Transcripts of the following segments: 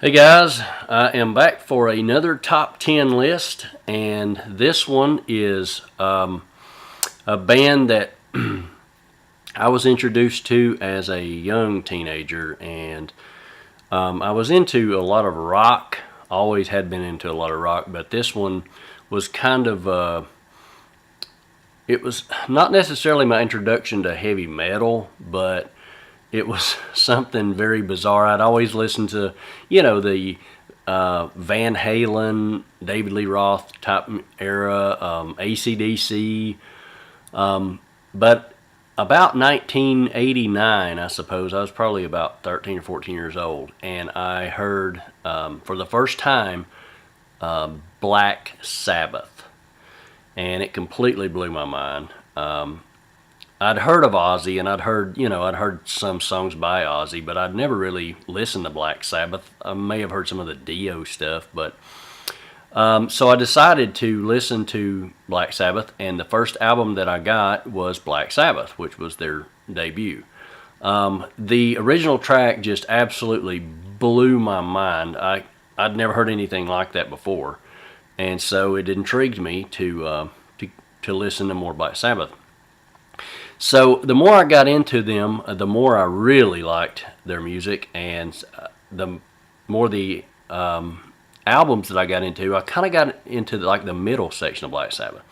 Hey guys, I am back for another top 10 list, and this one is a band that I was introduced to as a young teenager, and I was into a lot of rock, always had been into a lot of rock, but this one was kind of, it was not necessarily my introduction to heavy metal, but it was something very bizarre. I'd always listened to, the Van Halen, David Lee Roth type era, AC/DC. But about 1989, I suppose, I was probably about 13 or 14 years old, and I heard for the first time Black Sabbath, and it completely blew my mind. I'd heard of Ozzy, and I'd heard some songs by Ozzy, but I'd never really listened to Black Sabbath. I may have heard some of the Dio stuff, but so I decided to listen to Black Sabbath, and the first album that I got was Black Sabbath, which was their debut. The original track just absolutely blew my mind. I'd never heard anything like that before, and so it intrigued me to listen to more Black Sabbath. So the more I got into them, the more I really liked their music, and the more the albums that I got into, I kind of got into the middle section of Black Sabbath.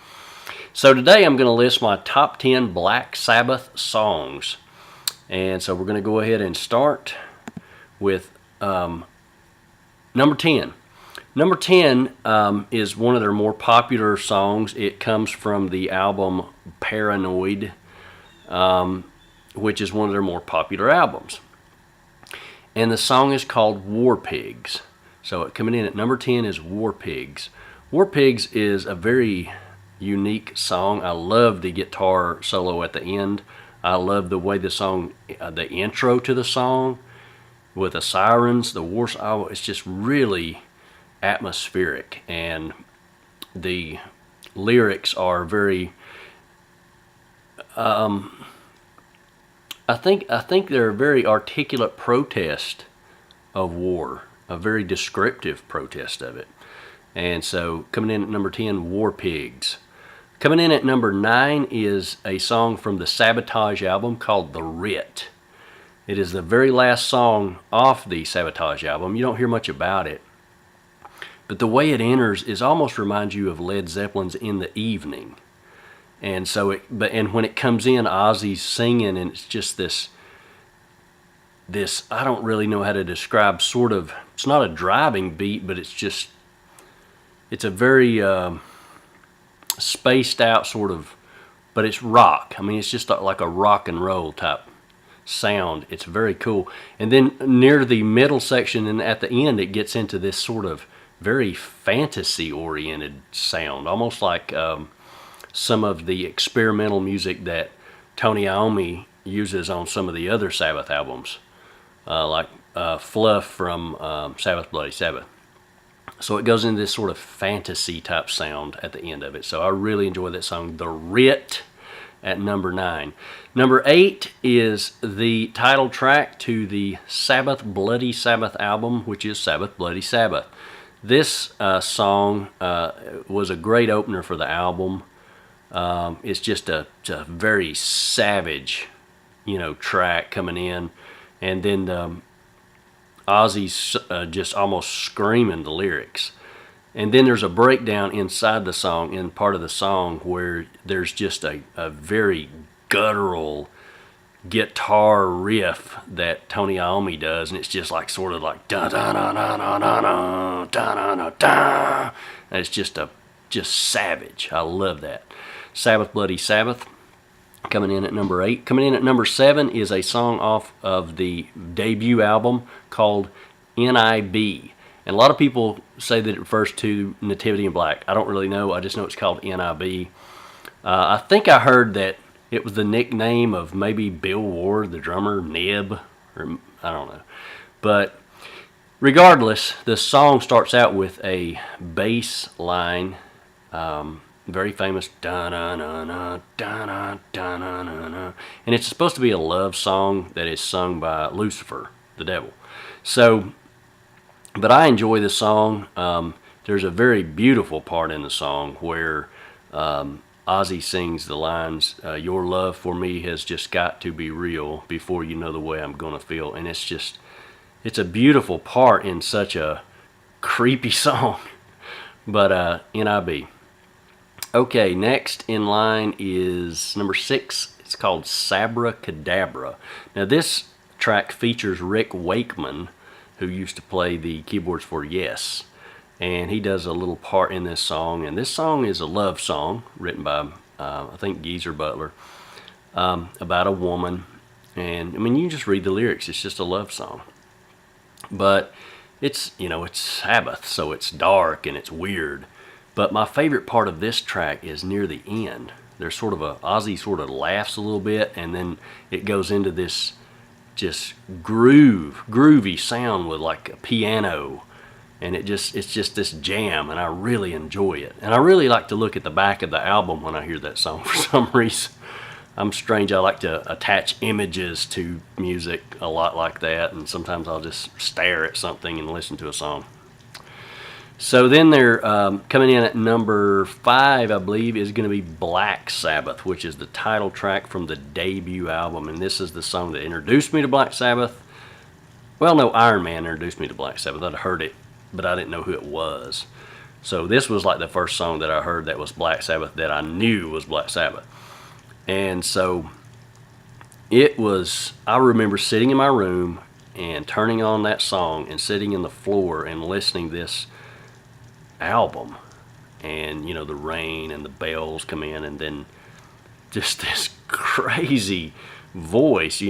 So today I'm going to list my top 10 Black Sabbath songs, and so we're going to go ahead and start with number 10. Number 10 is one of their more popular songs. It comes from the album Paranoid, which is one of their more popular albums. And the song is called War Pigs. So coming in at number 10 is War Pigs. War Pigs is a very unique song. I love the guitar solo at the end. I love the way the song, the intro to the song with the sirens, the war, it's just really atmospheric. And the lyrics are very I think they're a very articulate protest of war, a very descriptive protest of it. And so coming in at number 10, War Pigs. Coming in at number 9 is a song from the Sabotage album called The Writ. It is the very last song off the Sabotage album. You don't hear much about it, but the way it enters is almost reminds you of Led Zeppelin's In the Evening. And so and when it comes in, Ozzy's singing, and it's just this I don't really know how to describe, sort of, it's not a driving beat, but it's a very spaced out sort of, but it's rock. I mean, it's just like a rock and roll type sound. It's very cool. And then near the middle section and at the end, it gets into this sort of very fantasy oriented sound, almost like some of the experimental music that Tony Iommi uses on some of the other Sabbath albums, like Fluff from Sabbath Bloody Sabbath. So it goes into this sort of fantasy type sound at the end of it. So I really enjoy that song, The Writ, at number 9. Number 8 is the title track to the Sabbath Bloody Sabbath album, which is Sabbath Bloody Sabbath. This song was a great opener for the album. It's just a very savage, track coming in, and then Ozzy's just almost screaming the lyrics. And then there's a breakdown inside the song, in part of the song, where there's just a very guttural guitar riff that Tony Iommi does, and it's just like sort of like da da da da da da da da da da. And it's just savage. I love that. Sabbath Bloody Sabbath, coming in at number 8. Coming in at number 7 is a song off of the debut album called N.I.B. And a lot of people say that it refers to Nativity in Black. I don't really know. I just know it's called N.I.B. I think I heard that it was the nickname of maybe Bill Ward, the drummer, Nib, or I don't know. But regardless, the song starts out with a bass line, very famous, da-na-na-na, da-na-da-na-na-na. And it's supposed to be a love song that is sung by Lucifer, the devil. So But I enjoy the song. There's a very beautiful part in the song where Ozzy sings the lines, "Your love for me has just got to be real before you know the way I'm gonna feel," and it's a beautiful part in such a creepy song. But NIB. Okay, next in line is number 6. It's called Sabra Cadabra. Now this track features Rick Wakeman, who used to play the keyboards for Yes. And he does a little part in this song. And this song is a love song written by, I think, Geezer Butler, about a woman. And, I mean, you just read the lyrics. It's just a love song. But it's Sabbath, so it's dark and it's weird. But my favorite part of this track is near the end. There's sort of Ozzy sort of laughs a little bit, and then it goes into this just groovy sound with like a piano, and it's just this jam, and I really enjoy it. And I really like to look at the back of the album when I hear that song for some reason. I'm strange. I like to attach images to music a lot like that, and sometimes I'll just stare at something and listen to a song. So then they're coming in at number 5, I believe, is going to be Black Sabbath, which is the title track from the debut album. And this is the song that introduced me to Black Sabbath. Well, no, Iron Man introduced me to Black Sabbath. I'd heard it, but I didn't know who it was. So this was like the first song that I heard that was Black Sabbath that I knew was Black Sabbath. And so I remember sitting in my room and turning on that song and sitting in the floor and listening to this album, and the rain and the bells come in, and then just this crazy voice,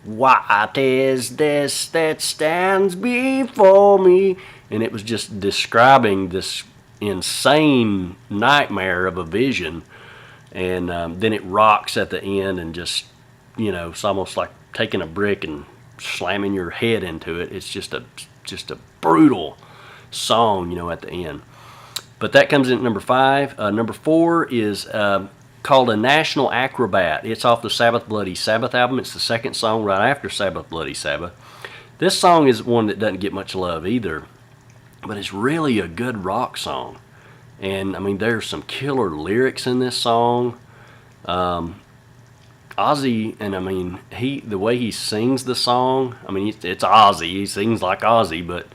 what is this that stands before me, and it was just describing this insane nightmare of a vision. And then it rocks at the end, and just it's almost like taking a brick and slamming your head into it. It's just a brutal song, at the end. But that comes in at number 5. Number 4 is called A National Acrobat. It's off the Sabbath Bloody Sabbath album. It's the second song right after Sabbath Bloody Sabbath. This song is one that doesn't get much love either, but it's really a good rock song. And I mean, there's some killer lyrics in this song. Ozzy, and I mean, the way he sings the song, I mean, it's Ozzy. He sings like Ozzy, but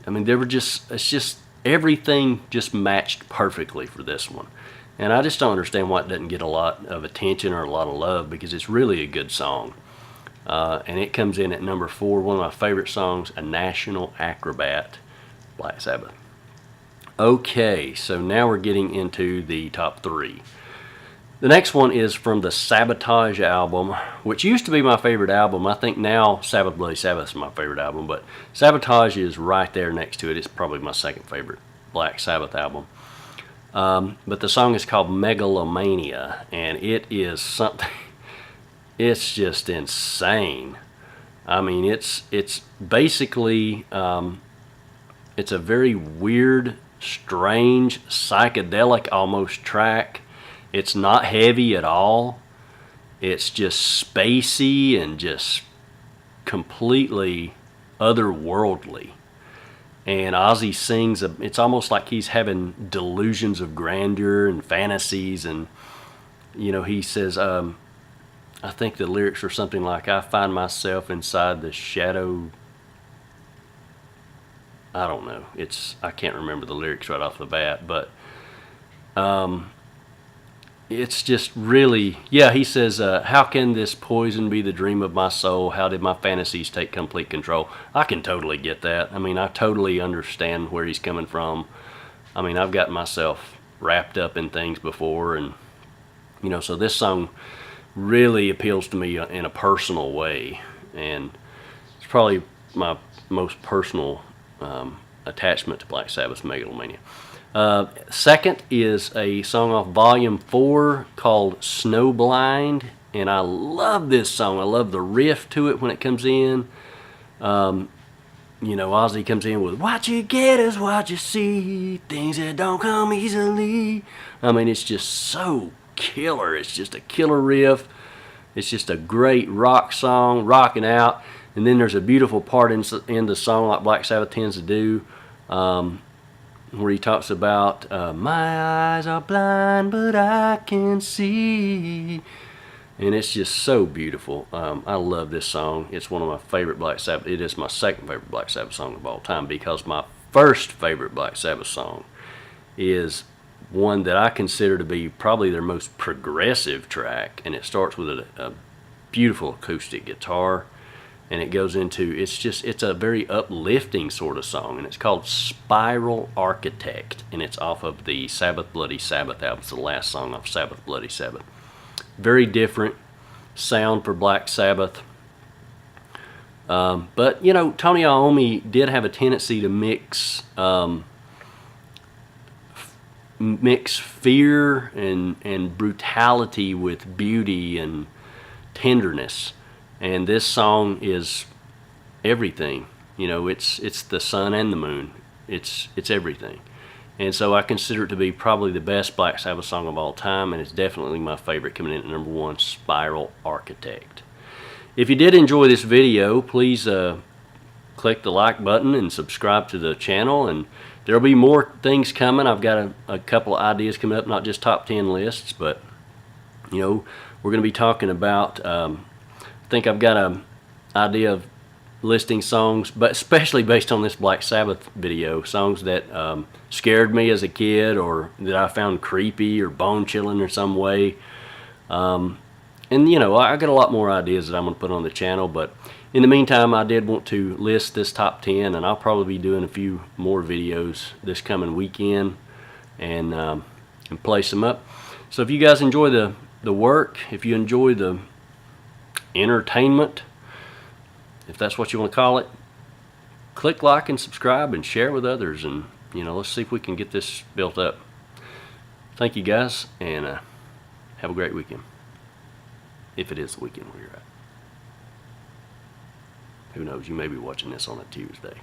I mean, it's just everything just matched perfectly for this one. And I just don't understand why it doesn't get a lot of attention or a lot of love, because it's really a good song. And it comes in at number 4, one of my favorite songs, A National Acrobat, Black Sabbath. Okay, so now we're getting into the top 3. The next one is from the Sabotage album, which used to be my favorite album. I think now Sabbath Bloody Sabbath is my favorite album, but Sabotage is right there next to it. It's probably my second favorite Black Sabbath album. But the song is called Megalomania, and it is something, it's just insane. I mean, it's basically, it's a very weird, strange, psychedelic almost track. It's not heavy at all. It's just spacey and just completely otherworldly. And Ozzy sings, it's almost like he's having delusions of grandeur and fantasies. And, he says, I think the lyrics are something like, I find myself inside the shadow. I don't know. I can't remember the lyrics right off the bat, but it's just really, he says, how can this poison be the dream of my soul? How did my fantasies take complete control? I can totally get that. I mean, I totally understand where he's coming from. I mean, I've gotten myself wrapped up in things before, and, so this song really appeals to me in a personal way, and it's probably my most personal attachment to Black Sabbath's Megalomania. Second is a song off Volume 4 called Snowblind, and I love this song. I love the riff to it when it comes in. Ozzy comes in with, what you get is what you see, things that don't come easily. I mean, it's just so killer. It's just a killer riff. It's just a great rock song, rocking out. And then there's a beautiful part in the song, like Black Sabbath tends to do, where he talks about, my eyes are blind, but I can see. And it's just so beautiful. I love this song. It's one of my favorite Black Sabbath. It is my second favorite Black Sabbath song of all time, because my first favorite Black Sabbath song is one that I consider to be probably their most progressive track, and it starts with a beautiful acoustic guitar, and it goes into, it's a very uplifting sort of song, and it's called Spiral Architect, and it's off of the Sabbath Bloody Sabbath album. It's the last song off Sabbath Bloody Sabbath. Very different sound for Black Sabbath, but you know, Tony Iommi did have a tendency to mix fear and brutality with beauty and tenderness. And this song is everything. You know, it's the sun and the moon. It's everything. And so I consider it to be probably the best Black Sabbath song of all time, and it's definitely my favorite, coming in at number 1, Spiral Architect. If you did enjoy this video, please click the like button and subscribe to the channel, and there'll be more things coming. I've got a couple of ideas coming up, not just top 10 lists, but you know, we're going to be talking about, I think I've got an idea of listing songs, but especially based on this Black Sabbath video, songs that scared me as a kid, or that I found creepy or bone-chilling in some way. And you know, I got a lot more ideas that I'm going to put on the channel, but in the meantime, I did want to list this top 10, and I'll probably be doing a few more videos this coming weekend and place them up. So if you guys enjoy the work, if you enjoy the entertainment, if that's what you want to call it, click like and subscribe and share with others, and you know, let's see if we can get this built up. Thank you guys, and have a great weekend, if it is the weekend where you're at. Who knows, you may be watching this on a Tuesday.